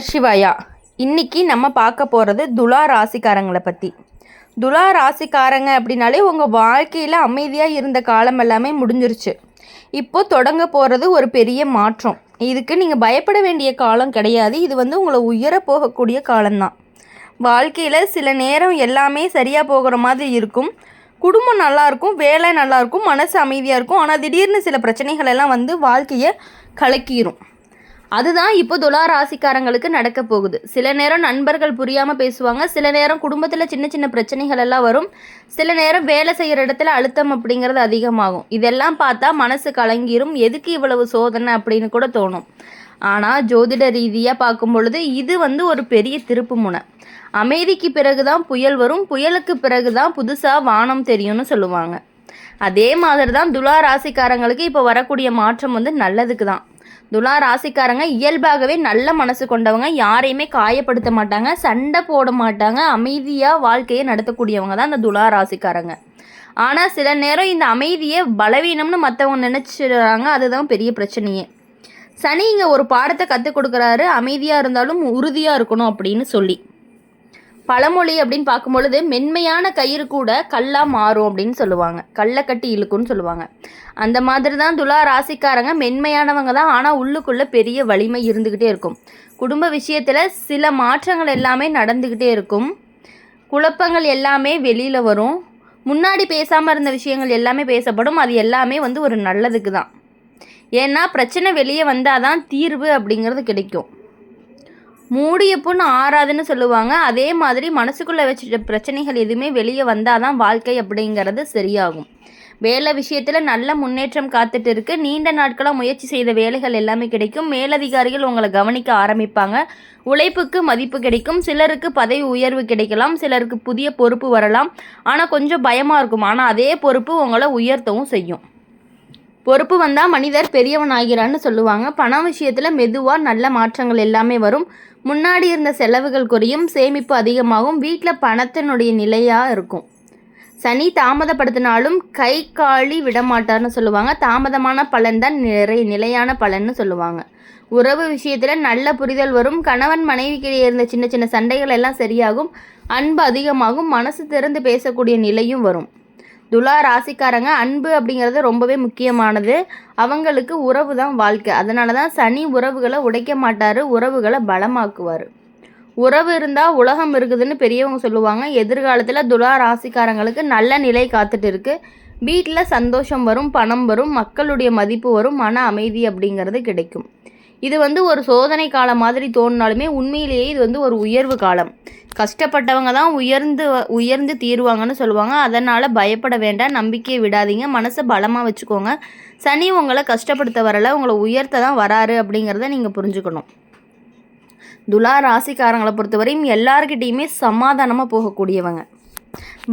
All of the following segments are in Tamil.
நமசிவாயா. இன்னைக்கு நம்ம பார்க்க போகிறது துலா ராசிக்காரங்களை பற்றி. துலா ராசிக்காரங்க அப்படின்னாலே உங்கள் வாழ்க்கையில் அமைதியாக இருந்த காலம் எல்லாமே முடிஞ்சிருச்சு. இப்போ தொடங்க போகிறது ஒரு பெரிய மாற்றம். இதுக்கு நீங்கள் பயப்பட வேண்டிய காலம் கிடையாது. இது உங்களை உயர போகக்கூடிய காலம்தான். வாழ்க்கையில் சில நேரம் எல்லாமே சரியாக போகிற மாதிரி இருக்கும். குடும்பம் நல்லாயிருக்கும், வேலை நல்லாயிருக்கும், மனசு அமைதியாக இருக்கும். ஆனால் திடீர்னு சில பிரச்சனைகள் எல்லாம் வாழ்க்கையை கலக்கிடும். அதுதான் இப்போ துலா ராசிக்காரங்களுக்கு நடக்க போகுது. சில நேரம் நண்பர்கள் புரியாமல் பேசுவாங்க, சில நேரம் குடும்பத்தில் சின்ன சின்ன பிரச்சனைகள் எல்லாம் வரும், சில நேரம் வேலை செய்கிற இடத்துல அழுத்தம் அப்படிங்கிறது அதிகமாகும். இதெல்லாம் பார்த்தா மனசு கலங்கிரும். எதுக்கு இவ்வளவு சோதனை அப்படின்னு கூட தோணும். ஆனால் ஜோதிட ரீதியாக பார்க்கும் பொழுது இது ஒரு பெரிய திருப்பு முனை. அமைதிக்கு பிறகு தான் புயல் வரும், புயலுக்கு பிறகு தான் புதுசாக வானம் தெரியும்னு சொல்லுவாங்க. அதே மாதிரி தான் துலா ராசிக்காரங்களுக்கு இப்போ வரக்கூடிய மாற்றம் நல்லதுக்கு தான். துலா ராசிக்காரங்க இயல்பாகவே நல்ல மனசு கொண்டவங்க, யாரையுமே காயப்படுத்த மாட்டாங்க, சண்டை போட மாட்டாங்க, அமைதியாக வாழ்க்கையை நடத்தக்கூடியவங்க தான் இந்த துலா ராசிக்காரங்க. ஆனால் சில நேரம் இந்த அமைதியை பலவீனம்னு மற்றவங்க நினச்சிடுறாங்க. அதுதான் பெரிய பிரச்சனையே. சனி இங்கே ஒரு பாடத்தை கற்றுக் கொடுக்குறாரு, அமைதியாக இருந்தாலும் உறுதியாக இருக்கணும் அப்படின்னு சொல்லி. பழமொழி அப்படின்னு பார்க்கும்பொழுது மென்மையான கயிறு கூட கல்லாக மாறும் அப்படின்னு சொல்லுவாங்க, கல்லை கட்டி இழுக்குன்னு சொல்லுவாங்க. அந்த மாதிரி தான் துலா ராசிக்காரங்க மென்மையானவங்க தான், ஆனால் உள்ளுக்குள்ளே பெரிய வலிமை இருந்துக்கிட்டே இருக்கும். குடும்ப விஷயத்தில் சில மாற்றங்கள் எல்லாமே நடந்துக்கிட்டே இருக்கும். குழப்பங்கள் எல்லாமே வெளியில் வரும். முன்னாடி பேசாமல் இருந்த விஷயங்கள் எல்லாமே பேசப்படும். அது எல்லாமே ஒரு நல்லதுக்கு தான். ஏன்னா பிரச்சனை வெளியே வந்தால் தான் தீர்வு அப்படிங்கிறது கிடைக்கும். மூடிய புண் ஆறாதுன்னு சொல்லுவாங்க. அதே மாதிரி மனசுக்குள்ளே வச்சுட்ட பிரச்சனைகள் எதுவுமே வெளியே வந்தால் தான் வாழ்க்கை அப்படிங்கிறது சரியாகும். வேலை விஷயத்தில் நல்ல முன்னேற்றம் காத்துட்டு இருக்கு. நீண்ட நாட்களாக முயற்சி செய்த வேலைகள் எல்லாமே கிடைக்கும். மேலதிகாரிகள் உங்களை கவனிக்க ஆரம்பிப்பாங்க. உழைப்புக்கு மதிப்பு கிடைக்கும். சிலருக்கு பதவி உயர்வு கிடைக்கலாம், சிலருக்கு புதிய பொறுப்பு வரலாம். ஆனால் கொஞ்சம் பயமாக இருக்கும். ஆனால் அதே பொறுப்பு உங்களை உயர்த்தவும் செய்யும். பொறுப்பு வந்தால் மனிதர் பெரியவன் ஆகிறான்னு சொல்லுவாங்க. பண விஷயத்தில் மெதுவாக நல்ல மாற்றங்கள் எல்லாமே வரும். முன்னாடி இருந்த செலவுகள் குறையும், சேமிப்பு அதிகமாகும். வீட்டில் பணத்தினுடைய நிலையாக இருக்கும். சனி தாமதப்படுத்தினாலும் கை காலி விடமாட்டார்னு சொல்லுவாங்க. தாமதமான பலன் தான் நிலையான பலன்னு சொல்லுவாங்க. உறவு விஷயத்தில் நல்ல புரிதல் வரும். கணவன் மனைவிக்கிடையே இருந்த சின்ன சின்ன சண்டைகள் எல்லாம் சரியாகும். அன்பு அதிகமாகும். மனசு திறந்து பேசக்கூடிய நிலையும் வரும். துலா ராசிக்காரங்க அன்பு அப்படிங்கிறது ரொம்பவே முக்கியமானது. அவங்களுக்கு உறவு தான் வாழ்க்கை. அதனால தான் சனி உறவுகளை உடைக்க மாட்டார், உறவுகளை பலமாக்குவார். உறவு இருந்தால் உலகம் இருக்குதுன்னு பெரியவங்க சொல்லுவாங்க. எதிர்காலத்தில் துலா ராசிக்காரங்களுக்கு நல்ல நிலை காத்துட்டு இருக்கு. வீட்டில் சந்தோஷம் வரும், பணம் வரும், மக்களுடைய மதிப்பு வரும், மன அமைதி அப்படிங்கிறது கிடைக்கும். இது ஒரு சோதனை காலம் மாதிரி தோணினாலுமே உண்மையிலேயே இது ஒரு உயர்வு காலம். கஷ்டப்பட்டவங்க தான் உயர்ந்து தீருவாங்கன்னு சொல்லுவாங்க. அதனால் பயப்பட வேண்டாம், நம்பிக்கையை விடாதீங்க, மனசை பலமாக வச்சுக்கோங்க. சனி உங்களை கஷ்டப்படுத்த வரலை, உங்களை உயர்த்த தான் வராரு அப்படிங்கிறத நீங்கள் புரிஞ்சுக்கணும். துலா ராசிக்காரங்களை பொறுத்தவரையும் எல்லாருக்கிட்டேயுமே சமாதானமாக போகக்கூடியவங்க.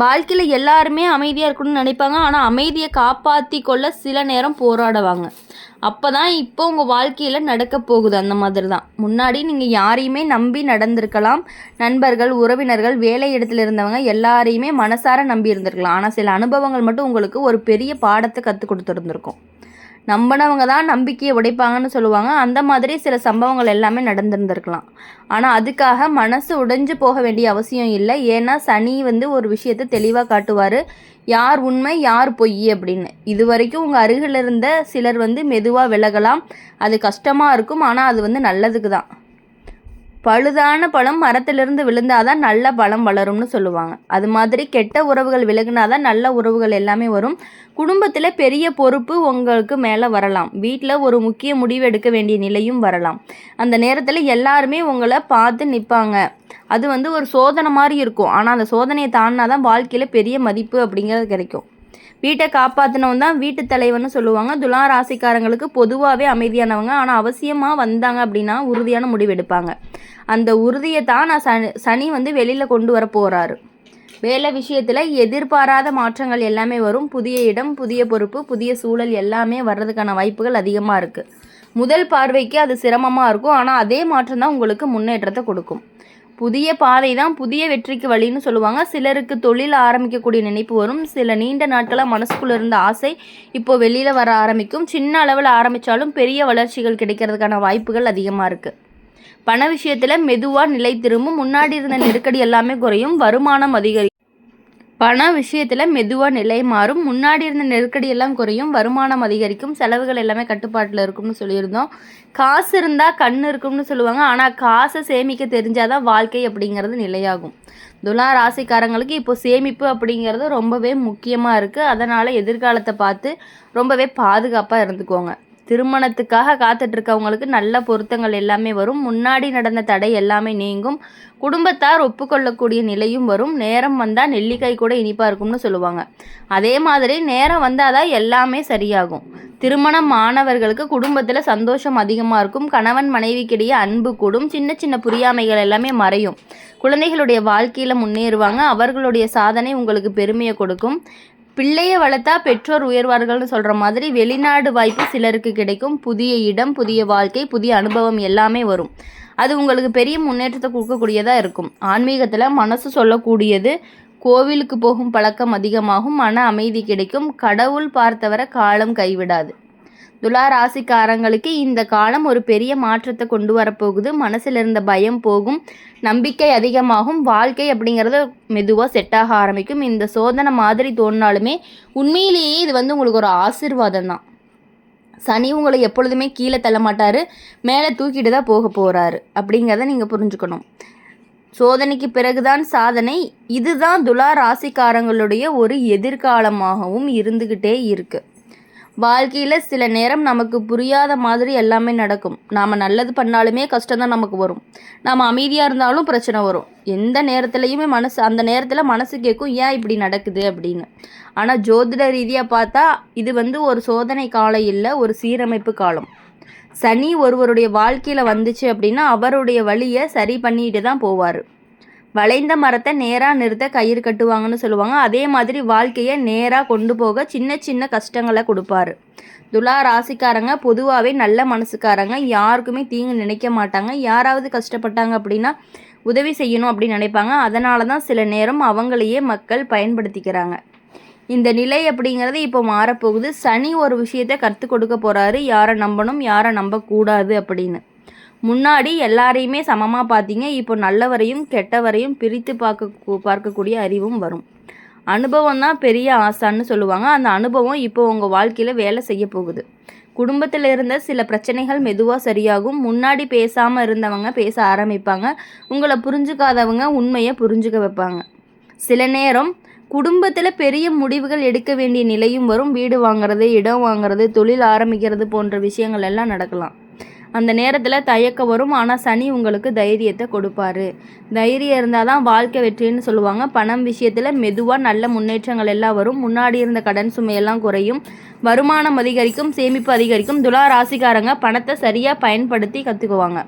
வாழ்க்கையில் எல்லாருமே அமைதியாக இருக்கணும்னு நினைப்பாங்க. ஆனால் அமைதியை காப்பாற்றி கொள்ள சில நேரம் போராடுவாங்க. அப்போ தான் இப்போ உங்கள் வாழ்க்கையில் நடக்க போகுது. அந்த மாதிரி தான். முன்னாடி நீங்கள் யாரையுமே நம்பி நடந்திருக்கலாம். நண்பர்கள், உறவினர்கள், வேலை இடத்துல இருந்தவங்க எல்லாரையுமே மனசார நம்பி இருந்திருக்கலாம். ஆனால் சில அனுபவங்கள் மட்டும் உங்களுக்கு ஒரு பெரிய பாடத்தை கற்றுக் கொடுத்துருந்துருக்கும். நம்பினவங்க தான் நம்பிக்கையை உடைப்பாங்கன்னு சொல்லுவாங்க. அந்த மாதிரி சில சம்பவங்கள் எல்லாமே நடந்திருந்திருக்கலாம். ஆனால் அதுக்காக மனசு உடைஞ்சு போக வேண்டிய அவசியம் இல்லை. ஏன்னா சனி ஒரு விஷயத்தை தெளிவாக காட்டுவார், யார் உண்மை யார் பொய் அப்படின்னு. இது வரைக்கும் உங்கள் அருகில் இருந்த சிலர் மெதுவாக விலகலாம். அது கஷ்டமாக இருக்கும், ஆனால் அது நல்லதுக்கு தான். பழுதான பழம் மரத்திலிருந்து விழுந்தாதான் நல்ல பழம் வளரும்னு சொல்லுவாங்க. அது மாதிரி கெட்ட உறவுகள் விலகினாதான் நல்ல உறவுகள் எல்லாமே வரும். குடும்பத்தில் பெரிய பொறுப்பு உங்களுக்கு மேலே வரலாம். வீட்டில் ஒரு முக்கிய முடிவு எடுக்க வேண்டிய நிலையும் வரலாம். அந்த நேரத்தில் எல்லாருமே உங்களை பார்த்து நிற்பாங்க. அது ஒரு சோதனை மாதிரி இருக்கும். ஆனால் அந்த சோதனையை தாண்டினாதான் வாழ்க்கையில் பெரிய மதிப்பு அப்படிங்கிறது கிடைக்கும். வீட்டை காப்பாற்றினவன் தான் வீட்டு தலைவன்னு சொல்லுவாங்க. துலா ராசிக்காரங்களுக்கு பொதுவாகவே அமைதியானவங்க. ஆனால் அவசியமாக வந்தாங்க அப்படின்னா உறுதியான முடிவு எடுப்பாங்க. அந்த உறுதியை தான் சனி வெளியில் கொண்டு வர போகிறாரு. வேலை விஷயத்தில் எதிர்பாராத மாற்றங்கள் எல்லாமே வரும். புதிய இடம், புதிய பொறுப்பு, புதிய சூழல் எல்லாமே வர்றதுக்கான வாய்ப்புகள் அதிகமாக இருக்குது. முதல் பார்வைக்கு அது சிரமமாக இருக்கும். ஆனால் அதே மாற்றம் தான் உங்களுக்கு முன்னேற்றத்தை கொடுக்கும். புதிய பாதை தான் புதிய வெற்றிக்கு வழின்னு சொல்லுவாங்க. சிலருக்கு தொழில் ஆரம்பிக்கக்கூடிய நினைப்பு வரும். சில நீண்ட நாட்களாக மனசுக்குள்ளே இருந்த ஆசை இப்போது வெளியில் வர ஆரம்பிக்கும். சின்ன அளவில் ஆரம்பித்தாலும் பெரிய வளர்ச்சிகள் கிடைக்கிறதுக்கான வாய்ப்புகள் அதிகமாக இருக்குது. பண விஷயத்தில் மெதுவாக நிலை திரும்பும். முன்னாடி இருந்த நெருக்கடி எல்லாமே குறையும். வருமானம் அதிகரிக்கும். பண விஷயத்தில் மெதுவாக நிலை மாறும். முன்னாடி இருந்த நெருக்கடி எல்லாம் குறையும். வருமானம் அதிகரிக்கும். செலவுகள் எல்லாமே கட்டுப்பாட்டில் இருக்கும்னு சொல்லியிருந்தோம். காசு இருந்தால் கண் இருக்கும்னு சொல்லுவாங்க. ஆனால் காசை சேமிக்க தெரிஞ்சாதான் வாழ்க்கை அப்படிங்கிறது நிலையாகும். துலா ராசிக்காரங்களுக்கு இப்போ சேமிப்பு அப்படிங்கிறது ரொம்பவே முக்கியமாக இருக்குது. அதனால் எதிர்காலத்தை பார்த்து ரொம்பவே பாதுகாப்பாக இருந்துக்குவாங்க. திருமணத்துக்காக காத்துட்ருக்கவங்களுக்கு நல்ல பொருத்தங்கள் எல்லாமே வரும். முன்னாடி நடந்த தடை எல்லாமே நீங்கும். குடும்பத்தார் ஒப்புக்கொள்ளக்கூடிய நிலையும் வரும். நேரம் வந்தால் நெல்லிக்காய் கூட இனிப்பாக இருக்கும்னு சொல்லுவாங்க. அதே மாதிரி நேரம் வந்தால் தான் எல்லாமே சரியாகும். திருமணம் ஆனவர்களுக்கு குடும்பத்தில் சந்தோஷம் அதிகமாக இருக்கும். கணவன் மனைவிக்கிடையே அன்பு கூடும். சின்ன சின்ன புரியாமைகள் எல்லாமே மறையும். குழந்தைகளுடைய வாழ்க்கையில் முன்னேறுவாங்க. அவர்களுடைய சாதனை உங்களுக்கு பெருமையை கொடுக்கும். பிள்ளையை வளர்த்தா பெற்றோர் உயர்வார்கள்னு சொல்கிற மாதிரி வெளிநாடு வாய்ப்பு சிலருக்கு கிடைக்கும். புதிய இடம், புதிய வாழ்க்கை, புதிய அனுபவம் எல்லாமே வரும். அது உங்களுக்கு பெரிய முன்னேற்றத்தை கொடுக்கக்கூடியதாக இருக்கும். ஆன்மீகத்தில் மனசு சொல்லக்கூடியது. கோவிலுக்கு போகும் பழக்கம் அதிகமாகும். மன அமைதி கிடைக்கும். கடவுள் பார்த்தவரை காலம் கைவிடாது. துலா ராசிக்காரங்களுக்கு இந்த காலம் ஒரு பெரிய மாற்றத்தை கொண்டு வரப்போகுது. மனசில் இருந்த பயம் போகும். நம்பிக்கை அதிகமாகும். வாழ்க்கை அப்படிங்கிறது மெதுவாக செட்டாக ஆரம்பிக்கும். இந்த சோதனை மாதிரி தோணினாலுமே உண்மையிலேயே இது உங்களுக்கு ஒரு ஆசீர்வாதம் தான். சனி உங்களை எப்பொழுதுமே கீழே தள்ள மாட்டார். மேலே தூக்கிட்டு தான் போக போகிறாரு அப்படிங்கிறத நீங்கள் புரிஞ்சுக்கணும். சோதனைக்கு பிறகுதான் சாதனை. இதுதான் துலா ராசிக்காரங்களுடைய ஒரு எதிர்காலமாகவும் இருந்துக்கிட்டே இருக்குது. வாழ்க்கையில் சில நேரம் நமக்கு புரியாத மாதிரி எல்லாமே நடக்கும். நாம் நல்லது பண்ணாலுமே கஷ்டம்தான் நமக்கு வரும். நாம் அமைதியாக இருந்தாலும் பிரச்சனை வரும். எந்த நேரத்துலையுமே அந்த நேரத்தில் மனசு கேட்கும், ஏன் இப்படி நடக்குது அப்படின்னு. ஆனால் ஜோதிட ரீதியாக பார்த்தா இது ஒரு சோதனை காலம் இல்லை, ஒரு சீரமைப்பு காலம். சனி ஒருவருடைய வாழ்க்கையில் வந்துச்சு அப்படின்னா அவருடைய வழியை சரி பண்ணிட்டு தான் போவார். வளைந்த மரத்தை நேராக நிறுத்த கயிறு கட்டுவாங்கன்னு சொல்லுவாங்க. அதே மாதிரி வாழ்க்கையை நேராக கொண்டு போக சின்ன சின்ன கஷ்டங்களை கொடுப்பாரு. துலா ராசிக்காரங்க பொதுவாகவே நல்ல மனசுக்காரங்க. யாருக்குமே தீங்கு நினைக்க மாட்டாங்க. யாராவது கஷ்டப்பட்டாங்க அப்படின்னா உதவி செய்யணும் அப்படின்னு நினைப்பாங்க. அதனால தான் சில நேரம் அவங்களையே மக்கள் பயன்படுத்திக்கிறாங்க. இந்த நிலை அப்படிங்கிறது இப்போ மாறப்போகுது. சனி ஒரு விஷயத்தை கற்றுக் கொடுக்க போகிறாரு. யாரை நம்பணும், யாரை நம்பக்கூடாது அப்படின்னு. முன்னாடி எல்லாரையுமே சமமாக பார்த்தீங்க. இப்போ நல்லவரையும் கெட்டவரையும் பிரித்து பார்க்கக்கூடிய அறிவும் வரும். அனுபவம் தான் பெரிய ஆசான்னு சொல்லுவாங்க. அந்த அனுபவம் இப்போ உங்கள் வாழ்க்கையில் வேலை செய்ய போகுது. குடும்பத்தில் இருந்த சில பிரச்சனைகள் மெதுவாக சரியாகும். முன்னாடி பேசாமல் இருந்தவங்க பேச ஆரம்பிப்பாங்க. உங்களை புரிஞ்சுக்காதவங்க உண்மையை புரிஞ்சுக்க வைப்பாங்க. சில நேரம் குடும்பத்தில் பெரிய முடிவுகள் எடுக்க வேண்டிய நிலையும் வரும். வீடு வாங்குறது, இடம் வாங்குறது, தொழில் ஆரம்பிக்கிறது போன்ற விஷயங்கள் எல்லாம் நடக்கலாம். அந்த நேரத்தில் தயக்கம் வரும். ஆனால் சனி உங்களுக்கு தைரியத்தை கொடுப்பாரு. தைரியம் இருந்தால் தான் வாழ்க்கை வெற்றின்னு சொல்லுவாங்க. பணம் விஷயத்தில் மெதுவாக நல்ல முன்னேற்றங்கள் எல்லாம் வரும். முன்னாடி இருந்த கடன் சுமையெல்லாம் குறையும். வருமானம் அதிகரிக்கும். சேமிப்பு அதிகரிக்கும். துலா ராசிக்காரங்க பணத்தை சரியாக பயன்படுத்தி கற்றுக்குவாங்க.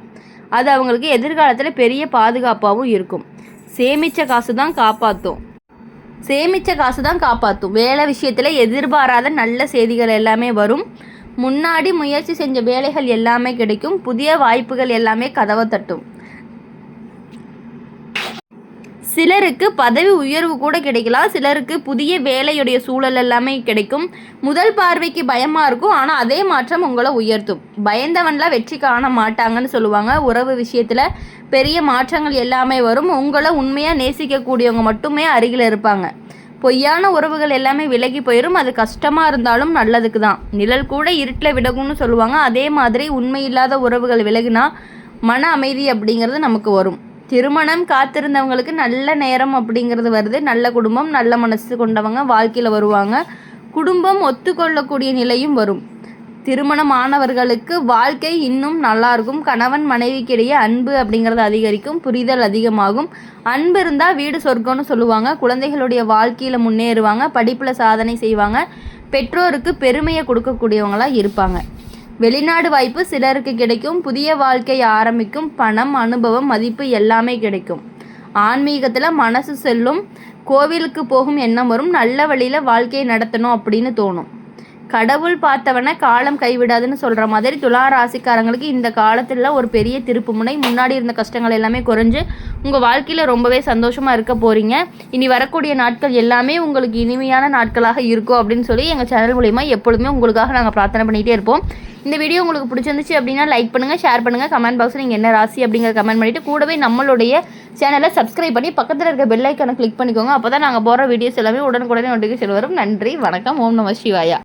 அது அவங்களுக்கு எதிர்காலத்தில் பெரிய பாதுகாப்பாகவும் இருக்கும். சேமித்த காசு தான் காப்பாற்றும். வேலை விஷயத்தில் எதிர்பாராத நல்ல செய்திகள் எல்லாமே வரும். முன்னாடி முயற்சி செஞ்ச வேலைகள் எல்லாமே கிடைக்கும். புதிய வாய்ப்புகள் எல்லாமே கதவை தட்டும். சிலருக்கு பதவி உயர்வு கூட கிடைக்கலாம். சிலருக்கு புதிய வேலையுடைய சூழல் எல்லாமே கிடைக்கும். முதல் பார்வைக்கு பயமாக இருக்கும். ஆனால் அதே மாற்றம் உங்களை உயர்த்தும். பயந்தவன்லாம் வெற்றி காண மாட்டாங்கன்னு சொல்லுவாங்க. உறவு விஷயத்தில் பெரிய மாற்றங்கள் எல்லாமே வரும். உங்களை உண்மையாக நேசிக்கக்கூடியவங்க மட்டுமே அருகில் இருப்பாங்க. பொய்யான உறவுகள் எல்லாமே விலகி போயிடும். அது கஷ்டமாக இருந்தாலும் நல்லதுக்கு தான். நிழல் கூட இருட்டில் விலகும்னு சொல்லுவாங்க. அதே மாதிரி உண்மை இல்லாத உறவுகள் விலகினா மன அமைதி அப்படிங்கிறது நமக்கு வரும். திருமணம் காத்திருந்தவங்களுக்கு நல்ல நேரம் அப்படிங்கிறது வருது. நல்ல குடும்பம், நல்ல மனசு கொண்டவங்க வாழ்க்கையில் வருவாங்க. குடும்பம் ஒத்துக்கொள்ளக்கூடிய நிலையும் வரும். திருமணம் ஆனவர்களுக்கு வாழ்க்கை இன்னும் நல்லாயிருக்கும். கணவன் மனைவிக்கிடையே அன்பு அப்படிங்கிறது அதிகரிக்கும். புரிதல் அதிகமாகும். அன்பு இருந்தால் வீடு சொர்க்கம்னு சொல்லுவாங்க. குழந்தைகளுடைய வாழ்க்கையில் முன்னேறுவாங்க. படிப்பில் சாதனை செய்வாங்க. பெற்றோருக்கு பெருமையை கொடுக்கக்கூடியவங்களாக இருப்பாங்க. வெளிநாடு வாய்ப்பு சிலருக்கு கிடைக்கும். புதிய வாழ்க்கை ஆரம்பிக்கும். பணம், அனுபவம், மதிப்பு எல்லாமே கிடைக்கும். ஆன்மீகத்தில் மனசு செல்லும். கோவிலுக்கு போகும் எண்ணம் வரும். நல்ல வழியில் வாழ்க்கையை நடத்தணும் அப்படின்னு தோணும். கடவுள் பார்த்தவன காலம் கைவிடாதுன்னு சொல்கிற மாதிரி துலா ராசிக்காரங்களுக்கு இந்த காலத்தில் ஒரு பெரிய திருப்பு முனை. முன்னாடி இருந்த கஷ்டங்கள் எல்லாமே குறைஞ்சு உங்கள் வாழ்க்கையில் ரொம்பவே சந்தோஷமாக இருக்க போகிறீங்க. இனி வரக்கூடிய நாட்கள் எல்லாமே உங்களுக்கு இனிமையான நாட்களாக இருக்கும் அப்படின்னு சொல்லி எங்கள் சேனல் மூலிமா எப்பொழுதுமே உங்களுக்காக நாங்கள் பிரார்த்தனை பண்ணிகிட்டே இருப்போம். இந்த வீடியோ உங்களுக்கு பிடிச்சிருந்துச்சு அப்படின்னா லைக் பண்ணுங்கள், ஷேர் பண்ணுங்கள், கமெண்ட் பாக்ஸில் நீங்கள் என்ன ராசி அப்படிங்கிற கமெண்ட் பண்ணிவிட்டு கூடவே நம்மளுடைய சேனலை சப்ஸ்கிரைப் பண்ணி பக்கத்தில் இருக்க பெல் ஐக்கானை கிளிக் பண்ணிக்கோங்க. அப்போ தான் நாங்கள் போகிற வீடியோஸ் எல்லாமே உடனுக்குடனே நோட்டிஃபிகேஷன் வரும். நன்றி, வணக்கம், ஓம் நம சிவாயா.